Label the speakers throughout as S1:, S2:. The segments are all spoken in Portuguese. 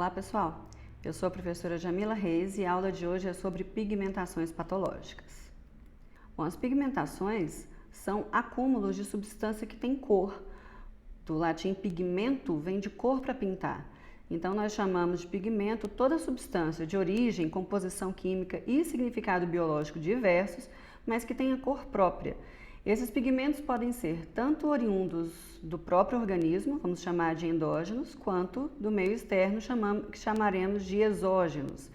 S1: Olá pessoal, eu sou a professora Jamila Reis e a aula de hoje é sobre pigmentações patológicas. Bom, as pigmentações são acúmulos de substância que tem cor. Do latim pigmento vem de cor para pintar. Então nós chamamos de pigmento toda substância de origem, composição química e significado biológico diversos, mas que tenha cor própria. Esses pigmentos podem ser tanto oriundos do próprio organismo, vamos chamar de endógenos, quanto do meio externo, que chamaremos de exógenos.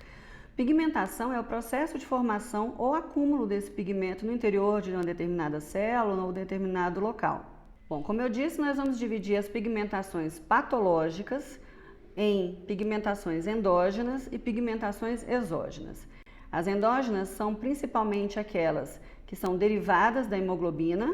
S1: Pigmentação é o processo de formação ou acúmulo desse pigmento no interior de uma determinada célula ou determinado local. Bom, como eu disse, nós vamos dividir as pigmentações patológicas em pigmentações endógenas e pigmentações exógenas. As endógenas são principalmente aquelas que são derivadas da hemoglobina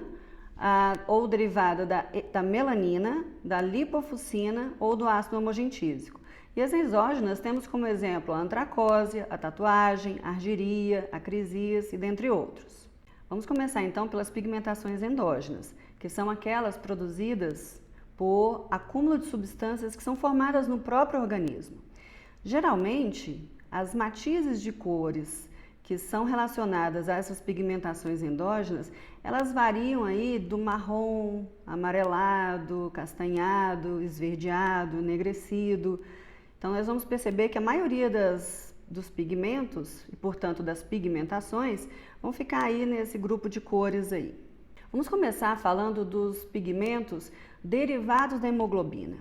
S1: ou derivada da melanina, da lipofuscina ou do ácido homogentísico. E as exógenas temos como exemplo a antracose, a tatuagem, a argiria, a crisíase, dentre outros. Vamos começar então pelas pigmentações endógenas, que são aquelas produzidas por acúmulo de substâncias que são formadas no próprio organismo. Geralmente, as matizes de cores que são relacionadas a essas pigmentações endógenas, elas variam aí do marrom, amarelado, castanhado, esverdeado, enegrecido. Então nós vamos perceber que a maioria dos pigmentos, e portanto das pigmentações, vão ficar aí nesse grupo de cores aí. Vamos começar falando dos pigmentos derivados da hemoglobina.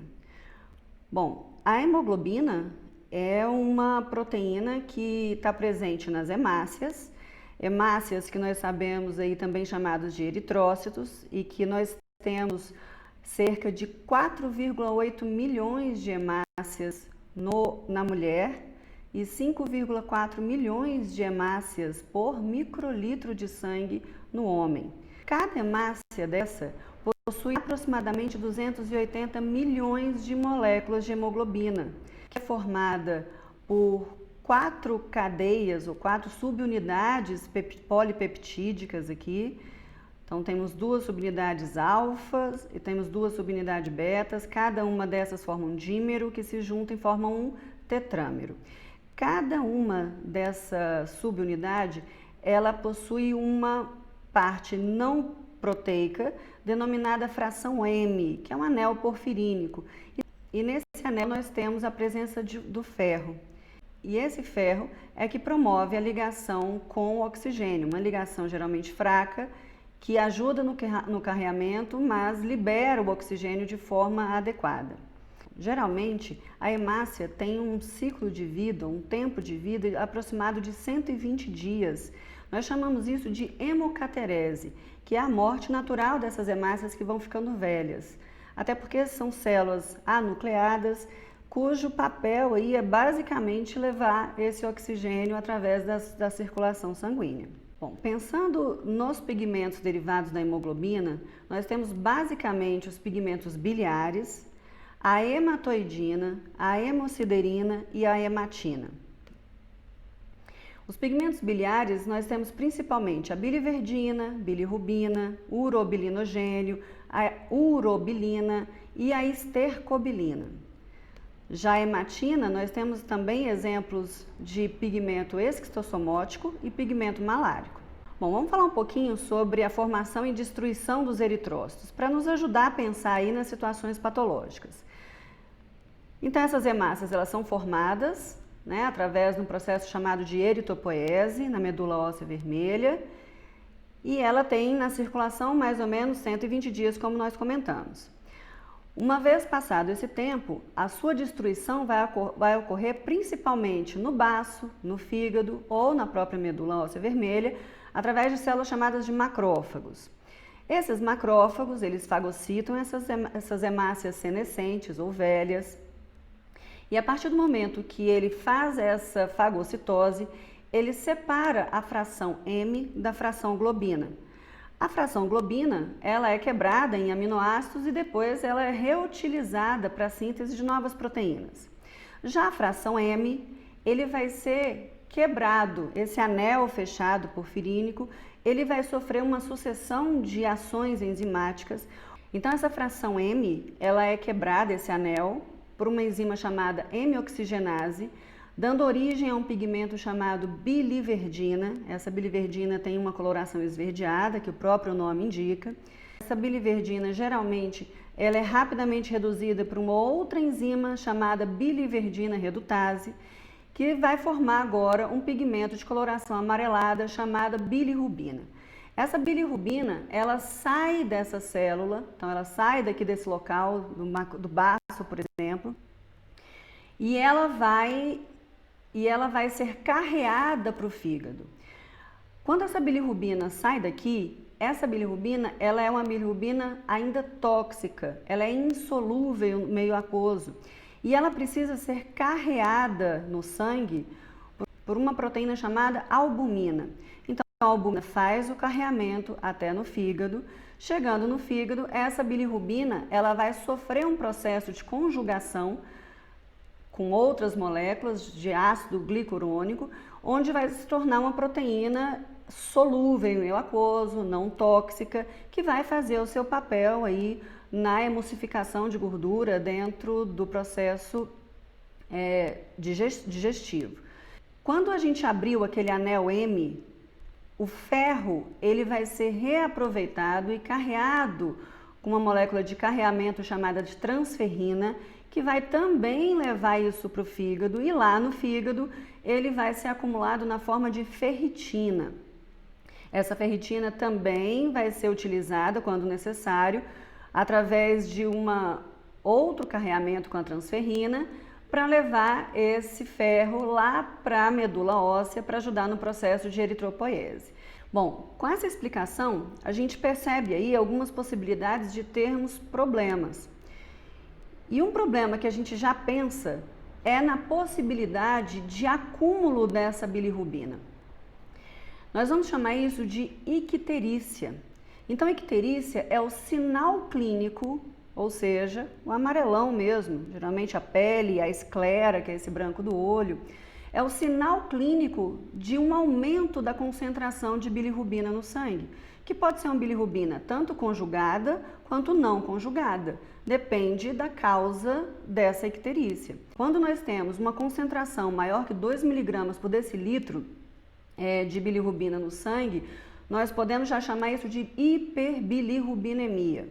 S1: Bom, a hemoglobina é uma proteína que está presente nas hemácias, hemácias que nós sabemos aí também chamadas de eritrócitos, e que nós temos cerca de 4,8 milhões de hemácias na mulher e 5,4 milhões de hemácias por microlitro de sangue no homem. Cada hemácia dessa possui aproximadamente 280 milhões de moléculas de hemoglobina, que é formada por 4 cadeias ou 4 subunidades polipeptídicas aqui. Então temos 2 subunidades alfas e temos 2 subunidades betas, cada uma dessas forma um dímero que se junta e forma um tetrâmero. Cada uma dessa subunidade, ela possui uma parte não proteica denominada fração M, que é um anel porfirínico. E nesse anel nós temos a presença do ferro. E esse ferro é que promove a ligação com o oxigênio, uma ligação geralmente fraca, que ajuda no carreamento, mas libera o oxigênio de forma adequada. Geralmente, a hemácia tem um ciclo de vida, um tempo de vida aproximado de 120 dias. Nós chamamos isso de hemocaterese, que é a morte natural dessas hemácias que vão ficando velhas. Até porque são células anucleadas, cujo papel aí é basicamente levar esse oxigênio através da circulação sanguínea. Bom, pensando nos pigmentos derivados da hemoglobina, nós temos basicamente os pigmentos biliares, a hematoidina, a hemosiderina e a hematina. Os pigmentos biliares nós temos principalmente a biliverdina, bilirrubina, urobilinogênio, a urobilina e a estercobilina. Já a hematina, nós temos também exemplos de pigmento esquistossomótico e pigmento malárico. Bom, vamos falar um pouquinho sobre a formação e destruição dos eritrócitos, para nos ajudar a pensar aí nas situações patológicas. Então essas hemácias, elas são formadas, através de um processo chamado de eritopoese na medula óssea vermelha, e ela tem na circulação mais ou menos 120 dias, como nós comentamos. Uma vez passado esse tempo, a sua destruição vai ocorrer principalmente no baço, no fígado ou na própria medula óssea vermelha, através de células chamadas de macrófagos. Esses macrófagos, eles fagocitam essas hemácias senescentes ou velhas, e a partir do momento que ele faz essa fagocitose, ele separa a fração M da fração globina. A fração globina, ela é quebrada em aminoácidos e depois ela é reutilizada para a síntese de novas proteínas. Já a fração M, ele vai ser quebrado, esse anel fechado porfirínico, ele vai sofrer uma sucessão de ações enzimáticas. Então essa fração M, ela é quebrada, esse anel, por uma enzima chamada hemioxigenase, dando origem a um pigmento chamado biliverdina. Essa biliverdina tem uma coloração esverdeada, que o próprio nome indica. Essa biliverdina, geralmente, ela é rapidamente reduzida por uma outra enzima chamada biliverdina redutase, que vai formar agora um pigmento de coloração amarelada chamada bilirrubina. Essa bilirrubina, ela sai dessa célula, então ela sai daqui desse local, do baço, por exemplo, e ela vai ser carreada para o fígado. Quando essa bilirrubina sai daqui, essa bilirrubina, ela é uma bilirrubina ainda tóxica, ela é insolúvel no meio aquoso e ela precisa ser carreada no sangue por uma proteína chamada albumina. Então, a albumina faz o carreamento até no fígado. Chegando no fígado, essa bilirrubina, ela vai sofrer um processo de conjugação com outras moléculas de ácido glicurônico, onde vai se tornar uma proteína solúvel em meio aquoso, não tóxica, que vai fazer o seu papel aí na emulsificação de gordura dentro do processo digestivo. Quando a gente abriu aquele anel M, o ferro ele vai ser reaproveitado e carreado com uma molécula de carreamento chamada de transferrina, que vai também levar isso para o fígado, e lá no fígado ele vai ser acumulado na forma de ferritina. Essa ferritina também vai ser utilizada, quando necessário, através de outro carreamento com a transferrina, para levar esse ferro lá para a medula óssea para ajudar no processo de eritropoiese. Bom, com essa explicação, a gente percebe aí algumas possibilidades de termos problemas. E um problema que a gente já pensa é na possibilidade de acúmulo dessa bilirrubina. Nós vamos chamar isso de icterícia. Então, icterícia é o sinal clínico, ou seja, o amarelão mesmo, geralmente a pele, a esclera, que é esse branco do olho, é o sinal clínico de um aumento da concentração de bilirrubina no sangue, que pode ser uma bilirrubina tanto conjugada quanto não conjugada, depende da causa dessa icterícia. Quando nós temos uma concentração maior que 2 mg por decilitro de bilirrubina no sangue, nós podemos já chamar isso de hiperbilirrubinemia.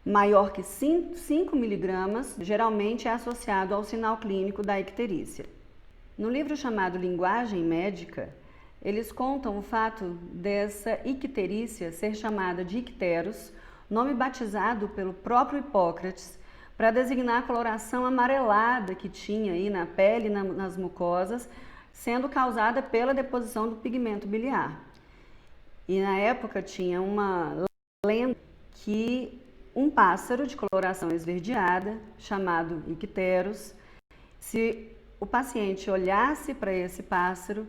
S1: Maior que 5 miligramas, geralmente é associado ao sinal clínico da icterícia. No livro chamado Linguagem Médica, eles contam o fato dessa icterícia ser chamada de icteros, nome batizado pelo próprio Hipócrates, para designar a coloração amarelada que tinha aí na pele e nas mucosas, sendo causada pela deposição do pigmento biliar. E na época tinha uma lenda que um pássaro de coloração esverdeada, chamado icteros, se o paciente olhasse para esse pássaro,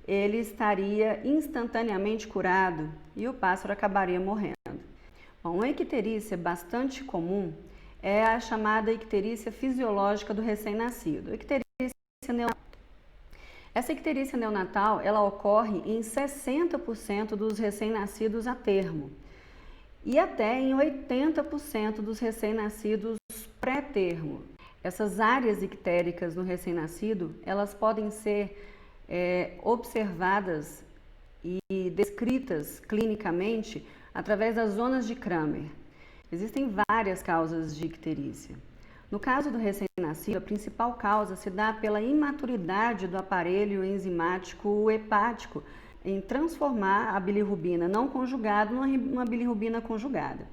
S1: ele estaria instantaneamente curado e o pássaro acabaria morrendo. Bom, uma icterícia bastante comum é a chamada icterícia fisiológica do recém-nascido. Essa icterícia neonatal, ela ocorre em 60% dos recém-nascidos a termo e até em 80% dos recém-nascidos pré-termo. Essas áreas ictéricas no recém-nascido, elas podem ser observadas e descritas clinicamente através das zonas de Kramer. Existem várias causas de icterícia. No caso do recém-nascido, a principal causa se dá pela imaturidade do aparelho enzimático hepático em transformar a bilirrubina não conjugada numa bilirrubina conjugada.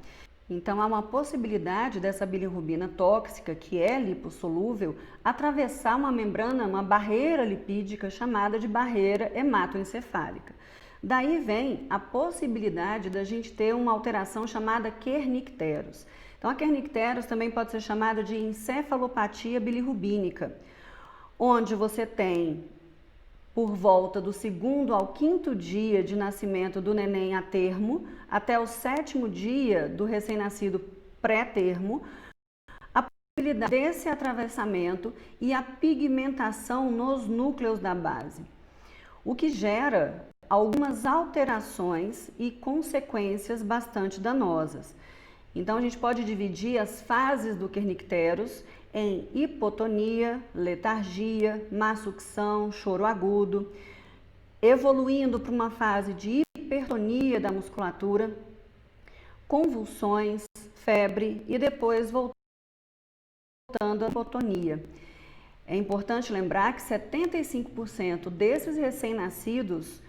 S1: Então, há uma possibilidade dessa bilirrubina tóxica, que é lipossolúvel, atravessar uma membrana, uma barreira lipídica chamada de barreira hematoencefálica. Daí vem a possibilidade da gente ter uma alteração chamada kernicterus. Então, a kernicterus também pode ser chamada de encefalopatia bilirrubínica, onde você tem, por volta do 2º ao 5º dia de nascimento do neném a termo, até o 7º dia do recém-nascido pré-termo, a possibilidade desse atravessamento e a pigmentação nos núcleos da base, o que gera algumas alterações e consequências bastante danosas. Então, a gente pode dividir as fases do kernicterus em hipotonia, letargia, má sucção, choro agudo, evoluindo para uma fase de hipertonia da musculatura, convulsões, febre e depois voltando à hipotonia. É importante lembrar que 75% desses recém-nascidos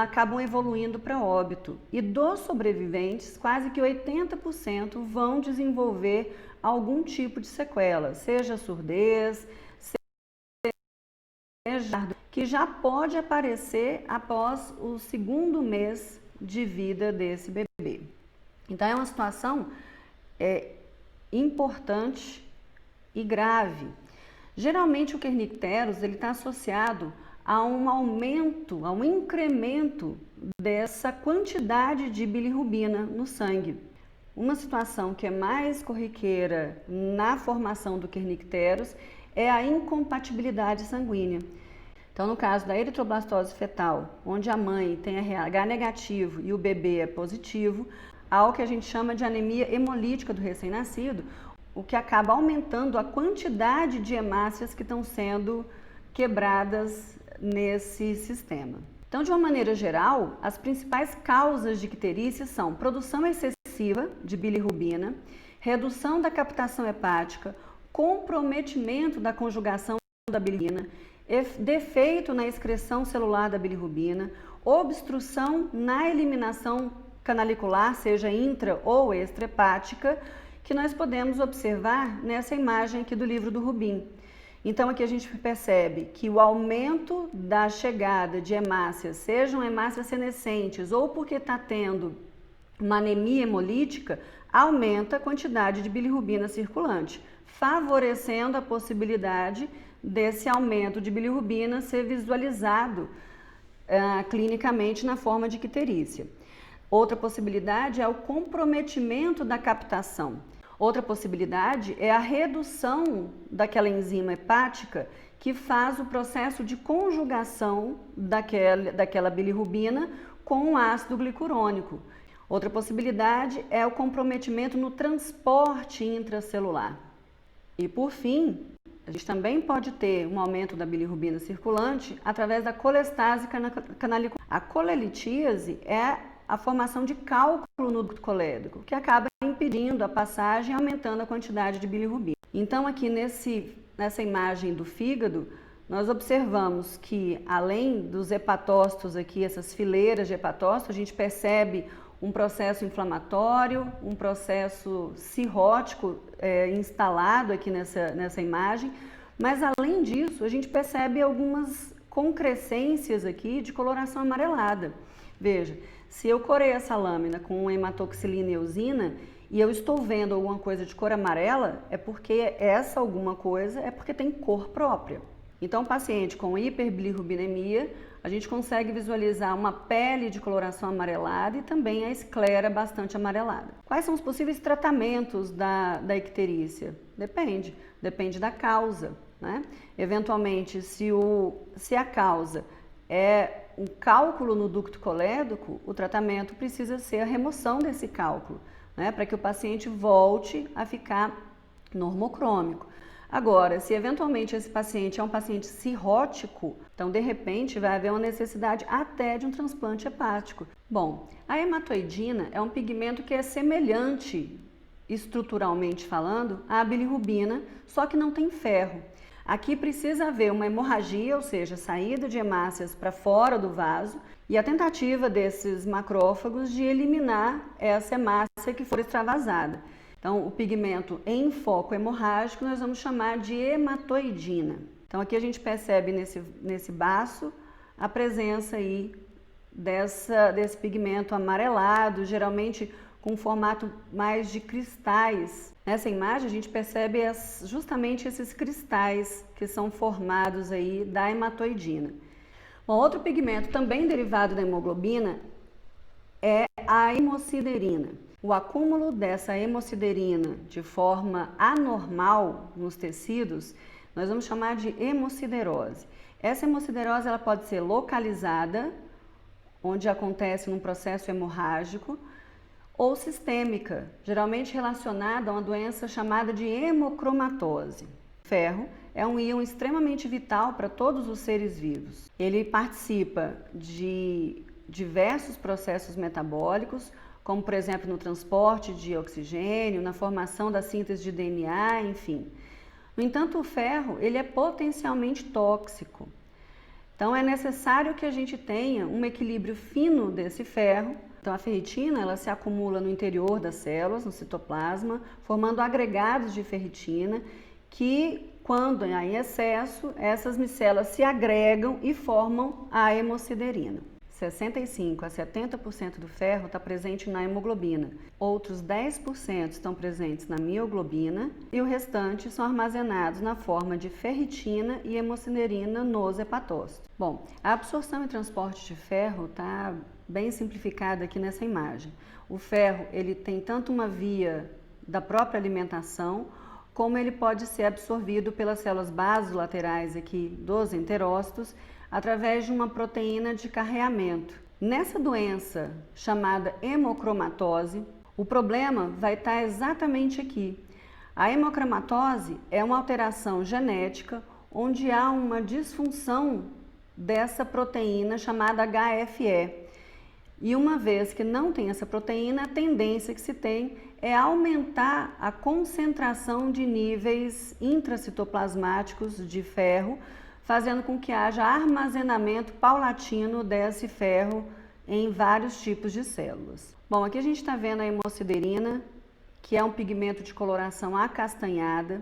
S1: acabam evoluindo para óbito e dos sobreviventes, quase que 80% vão desenvolver algum tipo de sequela, seja surdez, seja que já pode aparecer após o segundo mês de vida desse bebê. Então é uma situação importante e grave. Geralmente o kernicterus está associado a um aumento, a um incremento dessa quantidade de bilirrubina no sangue. Uma situação que é mais corriqueira na formação do kernicterus é a incompatibilidade sanguínea. Então, no caso da eritroblastose fetal, onde a mãe tem RH negativo e o bebê é positivo, há o que a gente chama de anemia hemolítica do recém-nascido, o que acaba aumentando a quantidade de hemácias que estão sendo quebradas nesse sistema. Então, de uma maneira geral, as principais causas de icterícia são produção excessiva de bilirrubina, redução da captação hepática, comprometimento da conjugação da bilirrubina, defeito na excreção celular da bilirrubina, obstrução na eliminação canalicular, seja intra ou extrahepática, que nós podemos observar nessa imagem aqui do livro do Rubin. Então aqui a gente percebe que o aumento da chegada de hemácias, sejam hemácias senescentes ou porque está tendo uma anemia hemolítica, aumenta a quantidade de bilirrubina circulante, favorecendo a possibilidade desse aumento de bilirrubina ser visualizado clinicamente na forma de icterícia. Outra possibilidade é o comprometimento da captação. Outra possibilidade é a redução daquela enzima hepática que faz o processo de conjugação daquela bilirrubina com o ácido glicurônico. Outra possibilidade é o comprometimento no transporte intracelular. E por fim, a gente também pode ter um aumento da bilirrubina circulante através da colestase canalicular. A colelitíase é a formação de cálculo no ducto colédoco, que acaba impedindo a passagem e aumentando a quantidade de bilirrubina. Então, aqui nessa imagem do fígado, nós observamos que, além dos hepatócitos aqui, essas fileiras de hepatócitos, a gente percebe um processo inflamatório, um processo cirrótico instalado aqui nessa imagem, mas além disso, a gente percebe algumas concrescências aqui de coloração amarelada. Veja, se eu corei essa lâmina com hematoxilina e eosina e eu estou vendo alguma coisa de cor amarela, é porque essa alguma coisa é porque tem cor própria. Então, paciente com hiperbilirrubinemia, a gente consegue visualizar uma pele de coloração amarelada e também a esclera bastante amarelada. Quais são os possíveis tratamentos da icterícia? Depende da causa, né? Eventualmente, se a causa é um cálculo no ducto colédoco, o tratamento precisa ser a remoção desse cálculo, né? Para que o paciente volte a ficar normocrômico. Agora, se eventualmente esse paciente é um paciente cirrótico, então de repente vai haver uma necessidade até de um transplante hepático. Bom, a hematoidina é um pigmento que é semelhante, estruturalmente falando, à bilirrubina, só que não tem ferro. Aqui precisa haver uma hemorragia, ou seja, saída de hemácias para fora do vaso e a tentativa desses macrófagos de eliminar essa hemácia que for extravasada. Então, o pigmento em foco hemorrágico nós vamos chamar de hematoidina. Então, aqui a gente percebe nesse baço a presença aí desse pigmento amarelado, geralmente com formato mais de cristais. Nessa imagem a gente percebe justamente esses cristais que são formados aí da hematoidina. Bom, outro pigmento também derivado da hemoglobina é a hemosiderina. O acúmulo dessa hemosiderina de forma anormal nos tecidos, nós vamos chamar de hemosiderose. Essa hemosiderose ela pode ser localizada, onde acontece num processo hemorrágico, ou sistêmica, geralmente relacionada a uma doença chamada de hemocromatose. Ferro é um íon extremamente vital para todos os seres vivos. Ele participa de diversos processos metabólicos, como por exemplo no transporte de oxigênio, na formação da síntese de DNA, enfim. No entanto, o ferro ele é potencialmente tóxico. Então é necessário que a gente tenha um equilíbrio fino desse ferro. Então a ferritina ela se acumula no interior das células, no citoplasma, formando agregados de ferritina que, quando há em excesso, essas micelas se agregam e formam a hemosiderina. 65 a 70% do ferro está presente na hemoglobina, outros 10% estão presentes na mioglobina e o restante são armazenados na forma de ferritina e hemosiderina nos hepatócitos. Bom, a absorção e transporte de ferro está bem simplificada aqui nessa imagem. O ferro ele tem tanto uma via da própria alimentação, como ele pode ser absorvido pelas células basolaterais aqui dos enterócitos, através de uma proteína de carreamento. Nessa doença chamada hemocromatose, o problema vai estar exatamente aqui. A hemocromatose é uma alteração genética onde há uma disfunção dessa proteína chamada HFE. E uma vez que não tem essa proteína, a tendência que se tem é aumentar a concentração de níveis intracitoplasmáticos de ferro, fazendo com que haja armazenamento paulatino desse ferro em vários tipos de células. Bom, aqui a gente está vendo a hemosiderina, que é um pigmento de coloração acastanhada,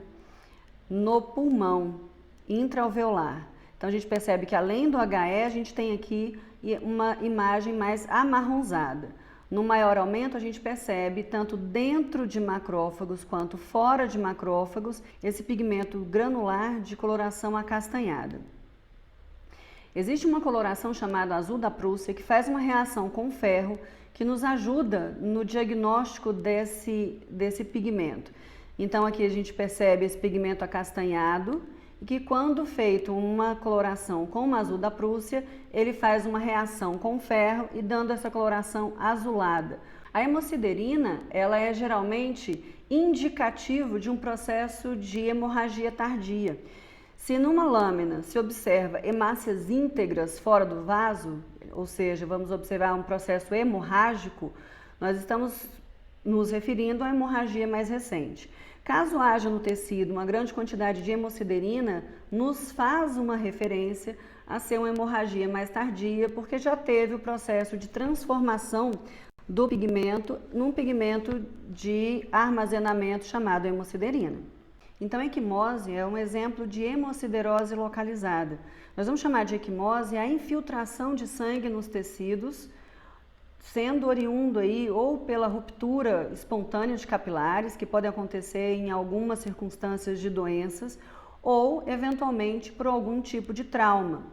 S1: no pulmão intraalveolar. Então a gente percebe que além do HE, a gente tem aqui uma imagem mais amarronzada. No maior aumento, a gente percebe, tanto dentro de macrófagos quanto fora de macrófagos, esse pigmento granular de coloração acastanhada. Existe uma coloração chamada azul da Prússia que faz uma reação com o ferro que nos ajuda no diagnóstico desse pigmento. Então aqui a gente percebe esse pigmento acastanhado e que quando feito uma coloração com o azul da Prússia, ele faz uma reação com o ferro e dando essa coloração azulada. A hemosiderina, ela é geralmente indicativo de um processo de hemorragia tardia. Se numa lâmina se observa hemácias íntegras fora do vaso, ou seja, vamos observar um processo hemorrágico, nós estamos nos referindo à hemorragia mais recente. Caso haja no tecido uma grande quantidade de hemosiderina, nos faz uma referência a ser uma hemorragia mais tardia, porque já teve o processo de transformação do pigmento num pigmento de armazenamento chamado hemosiderina. Então, a equimose é um exemplo de hemosiderose localizada. Nós vamos chamar de equimose a infiltração de sangue nos tecidos, sendo oriundo aí ou pela ruptura espontânea de capilares, que pode acontecer em algumas circunstâncias de doenças, ou eventualmente por algum tipo de trauma.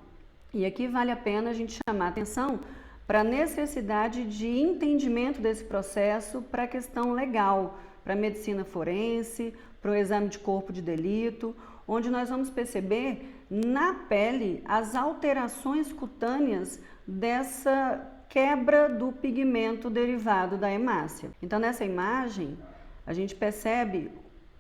S1: E aqui vale a pena a gente chamar atenção para a necessidade de entendimento desse processo para a questão legal, para a medicina forense, para o exame de corpo de delito, onde nós vamos perceber na pele as alterações cutâneas dessa quebra do pigmento derivado da hemácia. Então, nessa imagem, a gente percebe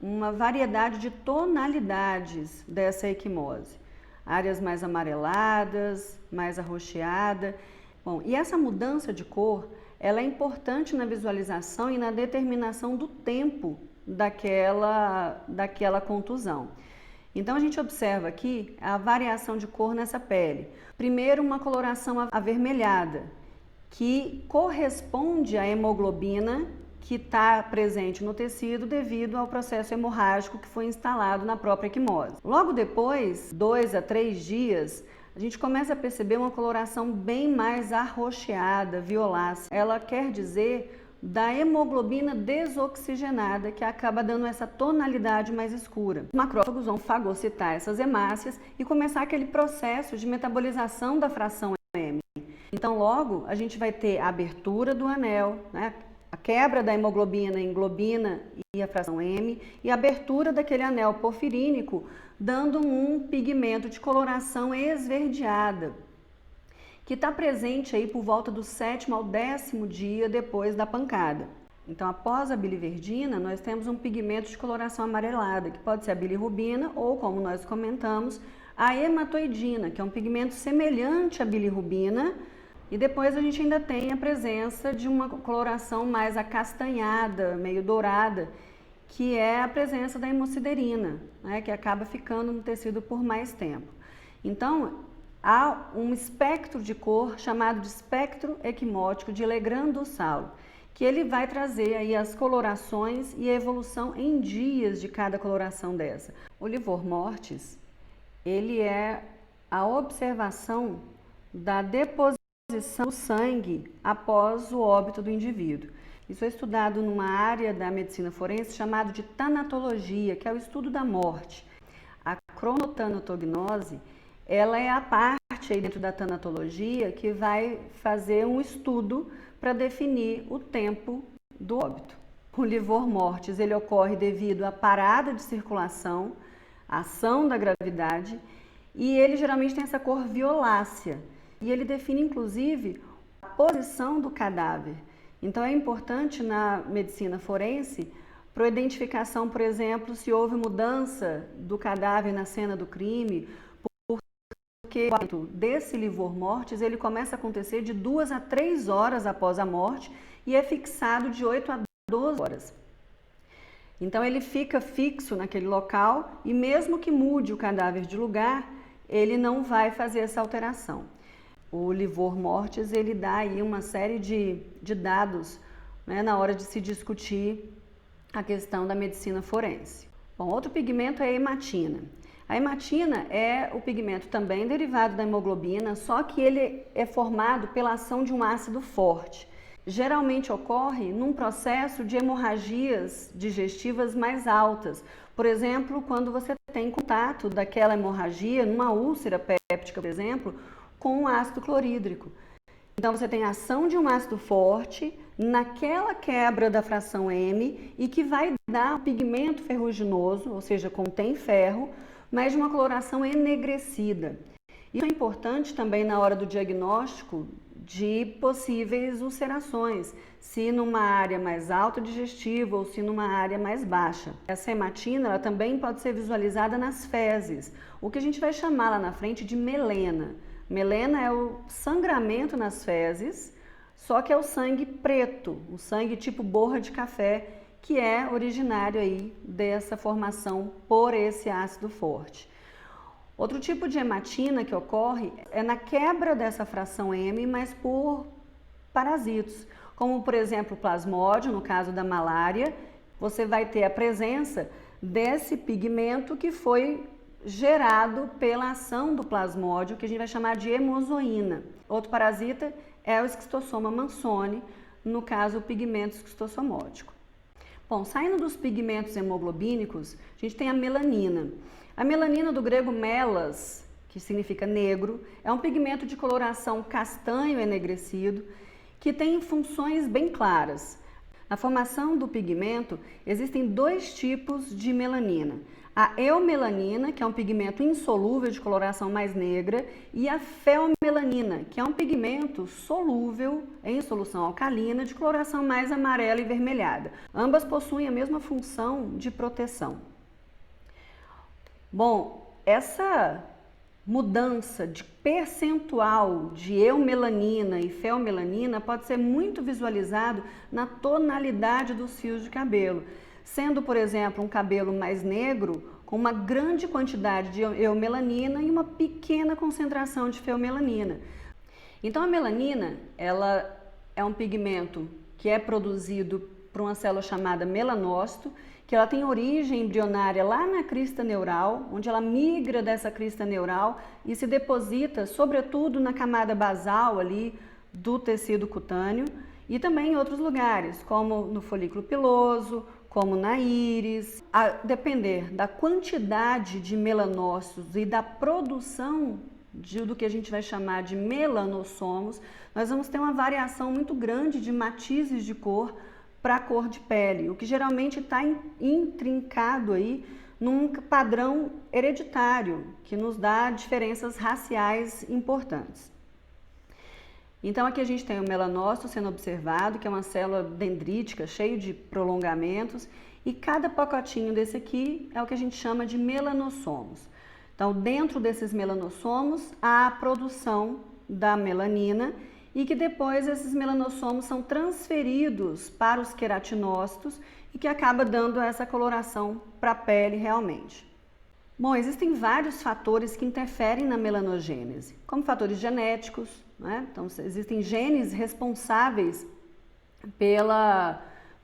S1: uma variedade de tonalidades dessa equimose. Áreas mais amareladas, mais arroxeada. Bom, e essa mudança de cor, ela é importante na visualização e na determinação do tempo daquela contusão. Então, a gente observa aqui a variação de cor nessa pele. Primeiro, uma coloração avermelhada, que corresponde à hemoglobina que está presente no tecido devido ao processo hemorrágico que foi instalado na própria equimose. Logo depois, 2 a 3 dias, a gente começa a perceber uma coloração bem mais arroxeada, violácea. Ela quer dizer da hemoglobina desoxigenada, que acaba dando essa tonalidade mais escura. Os macrófagos vão fagocitar essas hemácias e começar aquele processo de metabolização da fração M. Então, logo, a gente vai ter a abertura do anel, né? A quebra da hemoglobina em globina e a fração M, e a abertura daquele anel porfirínico, dando um pigmento de coloração esverdeada, que está presente aí por volta do 7º ao 10º dia depois da pancada. Então, após a biliverdina, nós temos um pigmento de coloração amarelada, que pode ser a bilirrubina ou, como nós comentamos, a hematoidina, que é um pigmento semelhante à bilirrubina. E depois a gente ainda tem a presença de uma coloração mais acastanhada, meio dourada, que é a presença da hemosiderina, né, que acaba ficando no tecido por mais tempo. Então, há um espectro de cor chamado de espectro equimótico de Legrand-Dussalo, que ele vai trazer aí as colorações e a evolução em dias de cada coloração dessa. O livor mortis, ele é a observação da deposição do sangue após o óbito do indivíduo. Isso é estudado numa área da medicina forense chamada de tanatologia, que é o estudo da morte. A cronotanatognose, ela é a parte aí dentro da tanatologia que vai fazer um estudo para definir o tempo do óbito. O livor mortis, ele ocorre devido à parada de circulação, à ação da gravidade, e ele geralmente tem essa cor violácea. E ele define, inclusive, a posição do cadáver. Então, é importante na medicina forense para a identificação, por exemplo, se houve mudança do cadáver na cena do crime, porque o ato desse livor mortis, ele começa a acontecer de 2 a 3 horas após a morte e é fixado de 8 a 12 horas. Então, ele fica fixo naquele local e mesmo que mude o cadáver de lugar, ele não vai fazer essa alteração. O livor mortis, ele dá aí uma série de dados, né, na hora de se discutir a questão da medicina forense. Bom, outro pigmento é a hematina. A hematina é o pigmento também derivado da hemoglobina, só que ele é formado pela ação de um ácido forte. Geralmente ocorre num processo de hemorragias digestivas mais altas. Por exemplo, quando você tem contato daquela hemorragia numa úlcera péptica, por exemplo, com ácido clorídrico. Então, você tem a ação de um ácido forte naquela quebra da fração M e que vai dar um pigmento ferruginoso, ou seja, contém ferro, mas de uma coloração enegrecida. Isso é importante também na hora do diagnóstico de possíveis ulcerações, se numa área mais alta digestiva ou se numa área mais baixa. Essa hematina ela também pode ser visualizada nas fezes, o que a gente vai chamar lá na frente de melena. Melena é o sangramento nas fezes, só que é o sangue preto, o sangue tipo borra de café, que é originário aí dessa formação por esse ácido forte. Outro tipo de hematina que ocorre é na quebra dessa fração M, mas por parasitos, como por exemplo o plasmódio, no caso da malária, você vai ter a presença desse pigmento que foi gerado pela ação do plasmódio, que a gente vai chamar de hemozoína. Outro parasita é o esquistossoma mansoni, no caso o pigmento esquistossomótico. Bom, saindo dos pigmentos hemoglobínicos, a gente tem a melanina. A melanina do grego melas, que significa negro, é um pigmento de coloração castanho enegrecido, que tem funções bem claras. Na formação do pigmento, existem 2 tipos de melanina. A eumelanina, que é um pigmento insolúvel de coloração mais negra, e a feomelanina, que é um pigmento solúvel em solução alcalina de coloração mais amarela e vermelhada. Ambas possuem a mesma função de proteção. Bom, essa mudança de percentual de eumelanina e feomelanina pode ser muito visualizado na tonalidade dos fios de cabelo, sendo, por exemplo, um cabelo mais negro com uma grande quantidade de eumelanina e uma pequena concentração de feomelanina. Então, a melanina, ela é um pigmento que é produzido por uma célula chamada melanócito, que ela tem origem embrionária lá na crista neural, onde ela migra dessa crista neural e se deposita, sobretudo, na camada basal ali do tecido cutâneo e também em outros lugares, como no folículo piloso, como na íris. A depender da quantidade de melanócitos e da produção do que a gente vai chamar de melanossomos, nós vamos ter uma variação muito grande de matizes de cor para a cor de pele, o que geralmente está intrincado aí num padrão hereditário, que nos dá diferenças raciais importantes. Então aqui a gente tem o melanócito sendo observado, que é uma célula dendrítica, cheio de prolongamentos, e cada pacotinho desse aqui é o que a gente chama de melanossomos. Então, dentro desses melanossomos, há a produção da melanina e que depois esses melanossomos são transferidos para os queratinócitos e que acaba dando essa coloração para a pele realmente. Bom, existem vários fatores que interferem na melanogênese, como fatores genéticos, né? Então, existem genes responsáveis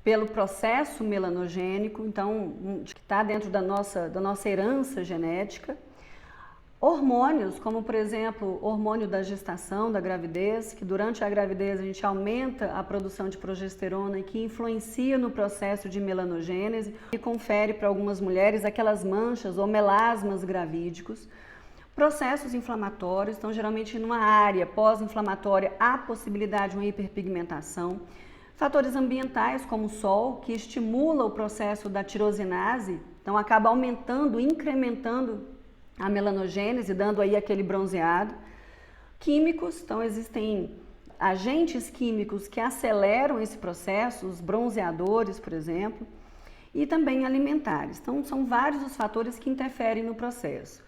S1: pelo processo melanogênico, então, que está dentro da nossa herança genética. Hormônios, como por exemplo, o hormônio da gestação, da gravidez, que durante a gravidez a gente aumenta a produção de progesterona e que influencia no processo de melanogênese e confere para algumas mulheres aquelas manchas ou melasmas gravídicos. Processos inflamatórios, então geralmente numa área pós-inflamatória há possibilidade de uma hiperpigmentação. Fatores ambientais como o sol, que estimula o processo da tirosinase, então acaba aumentando, incrementando a melanogênese, dando aí aquele bronzeado. Químicos, então existem agentes químicos que aceleram esse processo, os bronzeadores, por exemplo, e também alimentares. Então são vários os fatores que interferem no processo.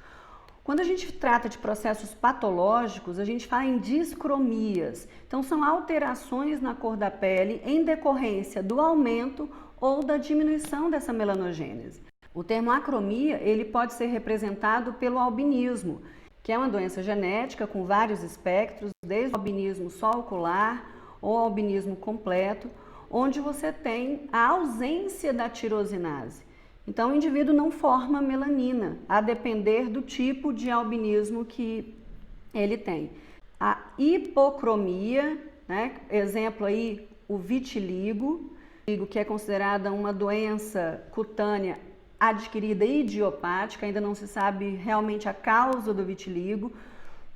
S1: Quando a gente trata de processos patológicos, a gente fala em discromias. Então são alterações na cor da pele em decorrência do aumento ou da diminuição dessa melanogênese. O termo acromia, ele pode ser representado pelo albinismo, que é uma doença genética com vários espectros, desde o albinismo só ocular ou albinismo completo, onde você tem a ausência da tirosinase. Então, o indivíduo não forma melanina, a depender do tipo de albinismo que ele tem. A hipocromia, né? Exemplo aí, o vitiligo, que é considerada uma doença cutânea adquirida idiopática, ainda não se sabe realmente a causa do vitiligo,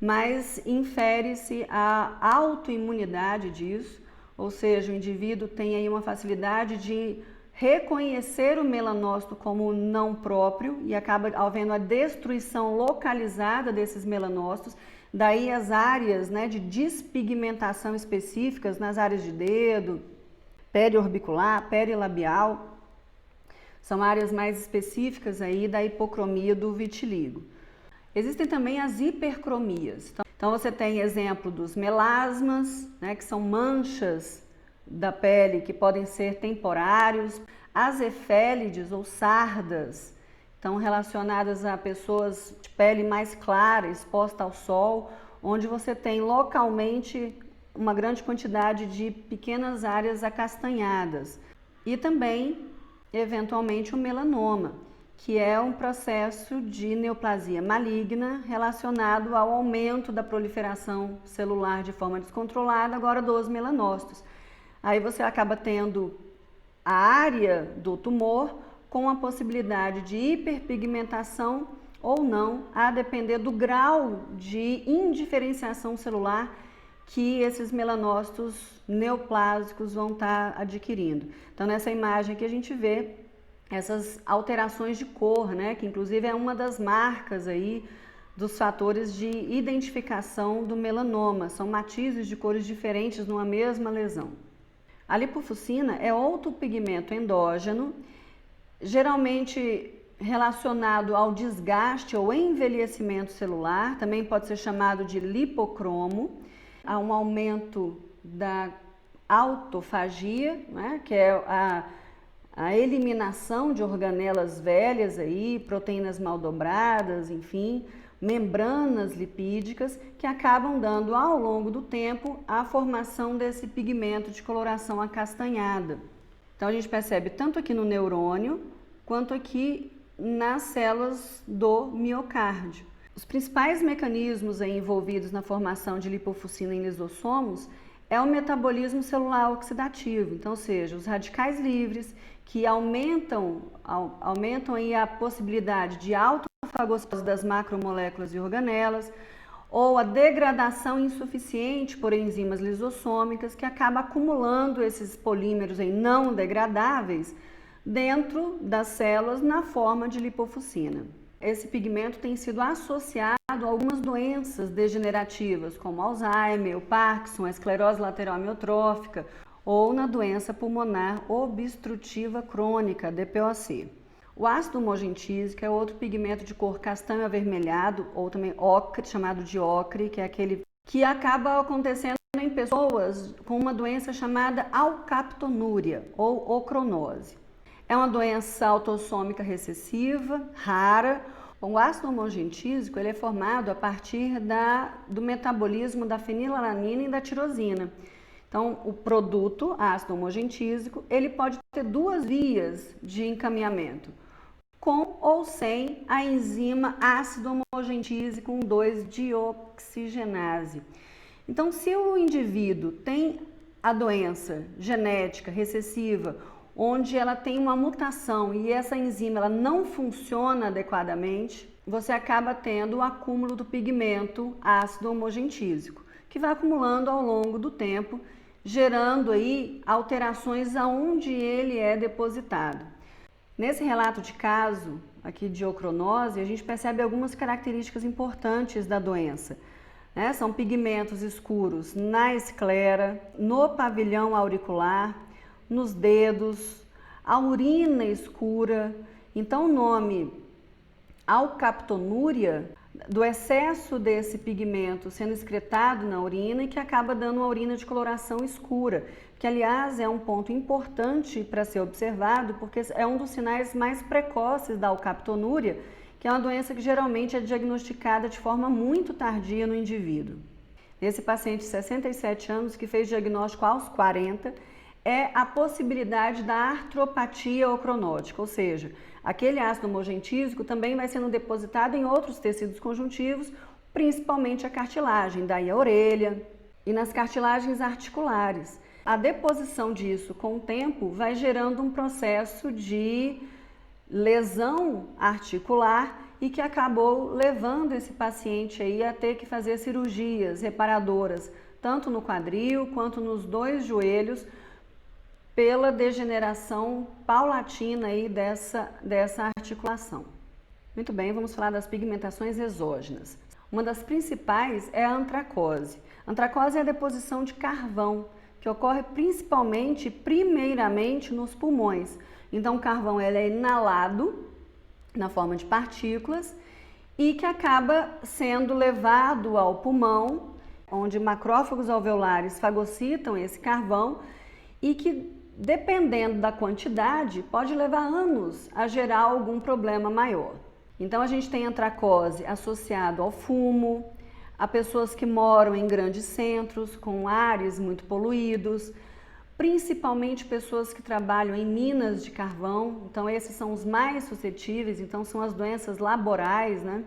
S1: mas infere-se a autoimunidade disso, ou seja, o indivíduo tem aí uma facilidade de reconhecer o melanócito como não próprio e acaba havendo a destruição localizada desses melanócitos, daí as áreas, né, de despigmentação específicas nas áreas de dedo, periorbicular, perilabial. São áreas mais específicas aí da hipocromia do vitiligo. Existem também as hipercromias. Então você tem exemplo dos melasmas, né, que são manchas da pele que podem ser temporários, as efélides ou sardas, então relacionadas a pessoas de pele mais clara, exposta ao sol, onde você tem localmente uma grande quantidade de pequenas áreas acastanhadas. E também eventualmente o melanoma, que é um processo de neoplasia maligna relacionado ao aumento da proliferação celular de forma descontrolada, agora dos melanócitos. Aí você acaba tendo a área do tumor com a possibilidade de hiperpigmentação ou não, a depender do grau de indiferenciação celular que esses melanócitos neoplásicos vão estar adquirindo. Então, nessa imagem aqui a gente vê essas alterações de cor, né, que inclusive é uma das marcas aí dos fatores de identificação do melanoma, são matizes de cores diferentes numa mesma lesão. A lipofuscina é outro pigmento endógeno, geralmente relacionado ao desgaste ou envelhecimento celular, também pode ser chamado de lipocromo. Há um aumento da autofagia, né, que é a eliminação de organelas velhas aí, proteínas mal dobradas, enfim, membranas lipídicas que acabam dando ao longo do tempo a formação desse pigmento de coloração acastanhada. Então a gente percebe tanto aqui no neurônio quanto aqui nas células do miocárdio. Os principais mecanismos aí envolvidos na formação de lipofuscina em lisossomos é o metabolismo celular oxidativo, então, ou seja, os radicais livres que aumentam aí a possibilidade de autofagocitose das macromoléculas e organelas, ou a degradação insuficiente por enzimas lisossômicas que acaba acumulando esses polímeros aí não degradáveis dentro das células na forma de lipofuscina. Esse pigmento tem sido associado associado a algumas doenças degenerativas, como Alzheimer, o Parkinson, a esclerose lateral amiotrófica ou na doença pulmonar obstrutiva crônica, DPOC. O ácido homogentísico é outro pigmento de cor castanho avermelhado, ou também ocre, chamado de ocre, que é aquele que acaba acontecendo em pessoas com uma doença chamada alcaptonúria ou ocronose. É uma doença autossômica recessiva, rara. O ácido homogentísico ele é formado a partir do metabolismo da fenilalanina e da tirosina. Então, o produto ácido homogentísico ele pode ter duas vias de encaminhamento, com ou sem a enzima ácido homogentísico 1,2-dioxigenase. Então, se o indivíduo tem a doença genética recessiva, onde ela tem uma mutação e essa enzima ela não funciona adequadamente, você acaba tendo o acúmulo do pigmento ácido homogentísico, que vai acumulando ao longo do tempo, gerando aí alterações aonde ele é depositado. Nesse relato de caso aqui de ocronose, a gente percebe algumas características importantes da doença. São pigmentos escuros na esclera, no pavilhão auricular, nos dedos, a urina escura. Então o nome alcaptonúria do excesso desse pigmento sendo excretado na urina e que acaba dando uma urina de coloração escura, que aliás é um ponto importante para ser observado porque é um dos sinais mais precoces da alcaptonúria, que é uma doença que geralmente é diagnosticada de forma muito tardia no indivíduo. Nesse paciente de 67 anos que fez diagnóstico aos 40, é a possibilidade da artropatia ocronótica, ou seja, aquele ácido homogentísico também vai sendo depositado em outros tecidos conjuntivos, principalmente a cartilagem, daí a orelha e nas cartilagens articulares. A deposição disso com o tempo vai gerando um processo de lesão articular e que acabou levando esse paciente aí a ter que fazer cirurgias reparadoras, tanto no quadril quanto nos dois joelhos, pela degeneração paulatina aí dessa articulação. Muito bem, vamos falar das pigmentações exógenas. Uma das principais é a antracose. A antracose é a deposição de carvão, que ocorre primeiramente nos pulmões. Então o carvão ele é inalado na forma de partículas e que acaba sendo levado ao pulmão, onde macrófagos alveolares fagocitam esse carvão e que, dependendo da quantidade, pode levar anos a gerar algum problema maior. Então a gente tem antracose associado ao fumo, a pessoas que moram em grandes centros com ares muito poluídos, principalmente pessoas que trabalham em minas de carvão, então esses são os mais suscetíveis, então são as doenças laborais, né?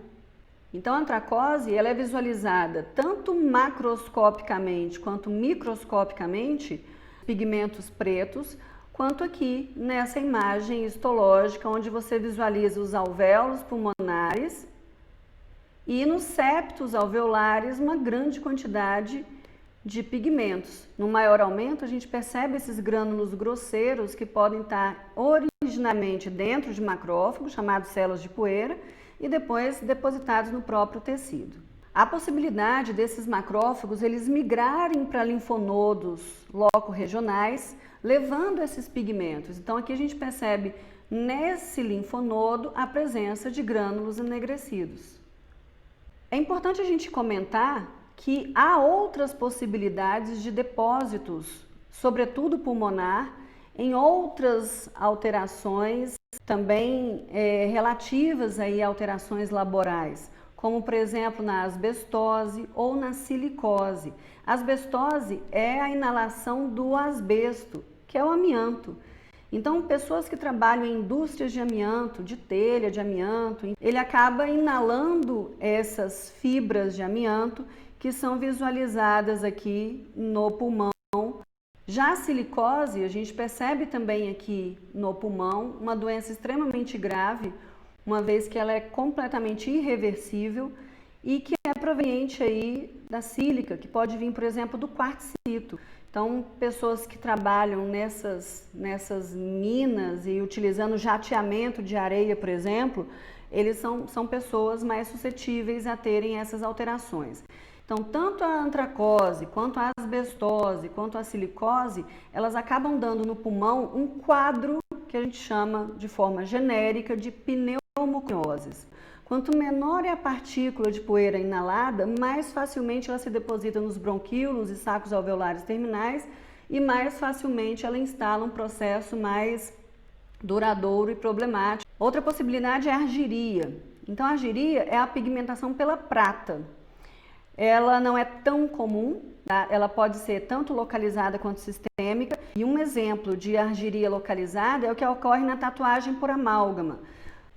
S1: Então a antracose ela é visualizada tanto macroscopicamente quanto microscopicamente, pigmentos pretos, quanto aqui nessa imagem histológica, onde você visualiza os alvéolos pulmonares e nos septos alveolares uma grande quantidade de pigmentos. No maior aumento, a gente percebe esses grânulos grosseiros que podem estar originalmente dentro de macrófagos, chamados células de poeira, e depois depositados no próprio tecido. A possibilidade desses macrófagos eles migrarem para linfonodos loco-regionais, levando esses pigmentos. Então aqui a gente percebe nesse linfonodo a presença de grânulos enegrecidos. É importante a gente comentar que há outras possibilidades de depósitos, sobretudo pulmonar, em outras alterações também relativas aí a alterações laborais, como por exemplo na asbestose ou na silicose. A asbestose é a inalação do asbesto, que é o amianto. Então, pessoas que trabalham em indústrias de amianto, de telha de amianto, ele acaba inalando essas fibras de amianto que são visualizadas aqui no pulmão. Já a silicose, a gente percebe também aqui no pulmão, uma doença extremamente grave, uma vez que ela é completamente irreversível e que é proveniente aí da sílica, que pode vir, por exemplo, do quartzito, Então, pessoas que trabalham nessas minas e utilizando jateamento de areia, por exemplo, eles são pessoas mais suscetíveis a terem essas alterações. Então, tanto a antracose, quanto a asbestose, quanto a silicose, elas acabam dando no pulmão um quadro que a gente chama de forma genérica de pneumoconioses. Quanto menor é a partícula de poeira inalada, mais facilmente ela se deposita nos bronquíolos e sacos alveolares terminais e mais facilmente ela instala um processo mais duradouro e problemático. Outra possibilidade é a argiria. Então, a argiria é a pigmentação pela prata. Ela não é tão comum, tá? Ela pode ser tanto localizada quanto sistêmica. E um exemplo de argiria localizada é o que ocorre na tatuagem por amálgama.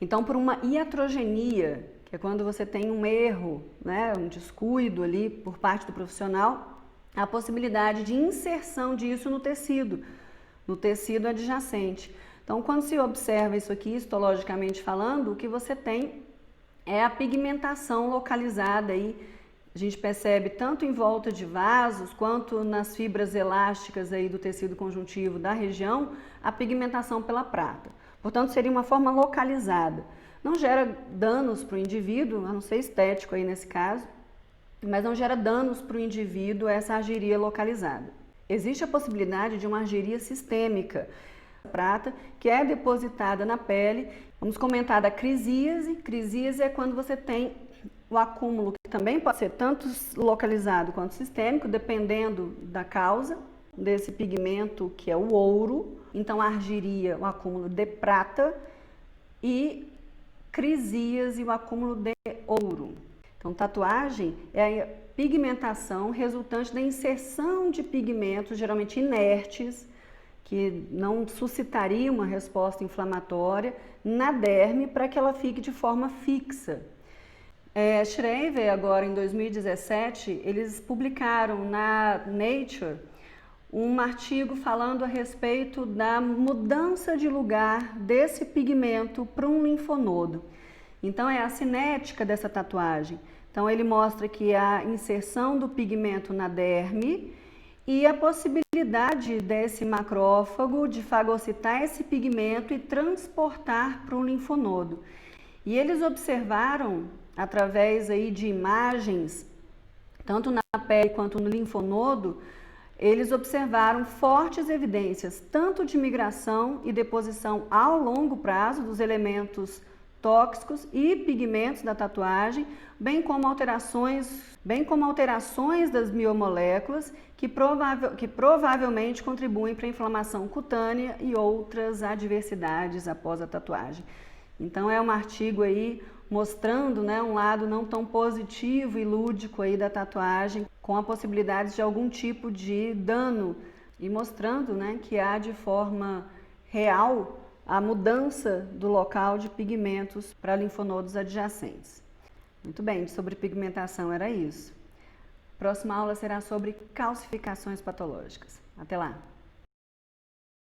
S1: Então, por uma iatrogenia, que é quando você tem um erro, né, um descuido ali por parte do profissional, a possibilidade de inserção disso no tecido adjacente. Então, quando se observa isso aqui, histologicamente falando, o que você tem é a pigmentação localizada aí. A gente percebe tanto em volta de vasos, quanto nas fibras elásticas aí do tecido conjuntivo da região, a pigmentação pela prata. Portanto, seria uma forma localizada. Não gera danos para o indivíduo, a não ser estético aí nesse caso, mas não gera danos para o indivíduo essa argiria localizada. Existe a possibilidade de uma argiria sistêmica, prata, que é depositada na pele. Vamos comentar da crisíase. Crisíase é quando você tem o acúmulo, que também pode ser tanto localizado quanto sistêmico, dependendo da causa desse pigmento, que é o ouro. Então, a argiria, o acúmulo de prata, e crisíase, o acúmulo de ouro. Então, tatuagem é a pigmentação resultante da inserção de pigmentos, geralmente inertes, que não suscitaria uma resposta inflamatória na derme para que ela fique de forma fixa. Shriver, agora em 2017, eles publicaram na Nature um artigo falando a respeito da mudança de lugar desse pigmento para um linfonodo. Então, é a cinética dessa tatuagem. Então, ele mostra que a inserção do pigmento na derme e a possibilidade desse macrófago de fagocitar esse pigmento e transportar para um linfonodo. E eles observaram, através aí de imagens, tanto na pele quanto no linfonodo, eles observaram fortes evidências, tanto de migração e deposição ao longo prazo dos elementos tóxicos e pigmentos da tatuagem, bem como alterações das biomoléculas que provavelmente contribuem para a inflamação cutânea e outras adversidades após a tatuagem. Então, é um artigo aí mostrando, né, um lado não tão positivo e lúdico aí da tatuagem, com a possibilidade de algum tipo de dano, e mostrando, né, que há de forma real a mudança do local de pigmentos para linfonodos adjacentes. Muito bem, sobre pigmentação era isso. Próxima aula será sobre calcificações patológicas. Até lá!